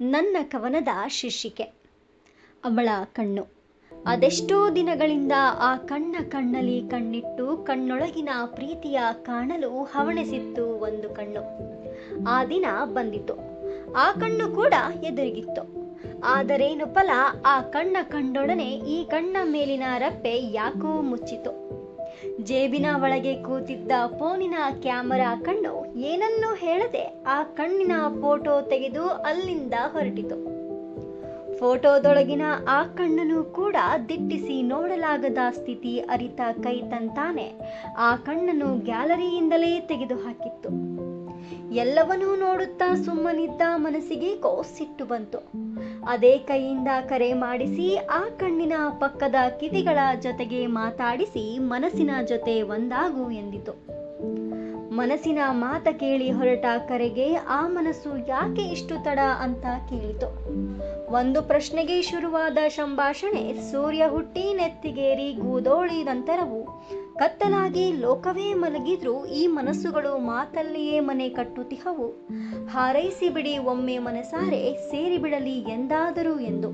ನನ್ನ ಕವನದ ಶೀರ್ಷಿಕೆ ಅವಳ ಕಣ್ಣು. ಅದೆಷ್ಟೋ ದಿನಗಳಿಂದ ಆ ಕಣ್ಣಲ್ಲಿ ಕಣ್ಣಿಟ್ಟು ಕಣ್ಣೊಳಗಿನ ಪ್ರೀತಿಯ ಕಾಣಲು ಹವಣಿಸಿತ್ತು ಒಂದು ಕಣ್ಣು. ಆ ದಿನ ಬಂದಿತು. ಆ ಕಣ್ಣು ಕೂಡ ಎದುರಿಗಿತ್ತು. ಆದರೇನು ಫಲ, ಆ ಕಂಡೊಡನೆ ಈ ಕಣ್ಣ ಮೇಲಿನ ರೆಪ್ಪೆ ಯಾಕೋ ಮುಚ್ಚಿತು. ಜೇಬಿನ ಒಳಗೆ ಕೂತಿದ್ದ ಫೋನಿನ ಕ್ಯಾಮರಾ ಕಣ್ಣು ಏನನ್ನೂ ಹೇಳದೆ ಆ ಕಣ್ಣಿನ ಫೋಟೋ ತೆಗೆದು ಅಲ್ಲಿಂದ ಹೊರಟಿತು. ಫೋಟೋದೊಳಗಿನ ಆ ಕಣ್ಣನ್ನು ಕೂಡ ದಿಟ್ಟಿಸಿ ನೋಡಲಾಗದ ಸ್ಥಿತಿ ಅರಿತ ಕೈ ತಂತಾನೆ ಆ ಕಣ್ಣನ್ನು ಗ್ಯಾಲರಿಯಿಂದಲೇ ತೆಗೆದು ಹಾಕಿತ್ತು. ಎಲ್ಲವನ್ನೂ ನೋಡುತ್ತಾ ಸುಮ್ಮನಿದ್ದ ಮನಸ್ಸಿಗೇಕೋ ಸಿಟ್ಟು ಬಂತು. ಅದೇ ಕೈಯಿಂದ ಕರೆ ಮಾಡಿಸಿ ಆ ಕಣ್ಣಿನ ಪಕ್ಕದ ಕಿವಿಗಳ ಜೊತೆಗೆ ಮಾತಾಡಿಸಿ ಮನಸ್ಸಿನ ಜೊತೆ ಒಂದಾಗು ಎಂದಿತು. ಮನಸ್ಸಿನ ಮಾತ ಕೇಳಿ ಹೊರಟ ಕರೆಗೆ ಆ ಮನಸ್ಸು ಯಾಕೆ ಇಷ್ಟು ತಡ ಅಂತ ಕೇಳಿತು. ಒಂದು ಪ್ರಶ್ನೆಗೆ ಶುರುವಾದ ಸಂಭಾಷಣೆ ಸೂರ್ಯ ಹುಟ್ಟಿ ನೆತ್ತಿಗೇರಿ ಗೂದೋಳಿ ನಂತರವೂ ಕತ್ತಲಾಗಿ ಲೋಕವೇ ಮಲಗಿದ್ರೂ ಈ ಮನಸ್ಸುಗಳು ಮಾತಲ್ಲಿಯೇ ಮನೆ ಕಟ್ಟುತ್ತಿಹವು. ಹಾರೈಸಿ ಬಿಡಿ ಒಮ್ಮೆ ಮನಸಾರೆ ಸೇರಿಬಿಡಲಿ ಎಂದಾದರೂ ಎಂದು.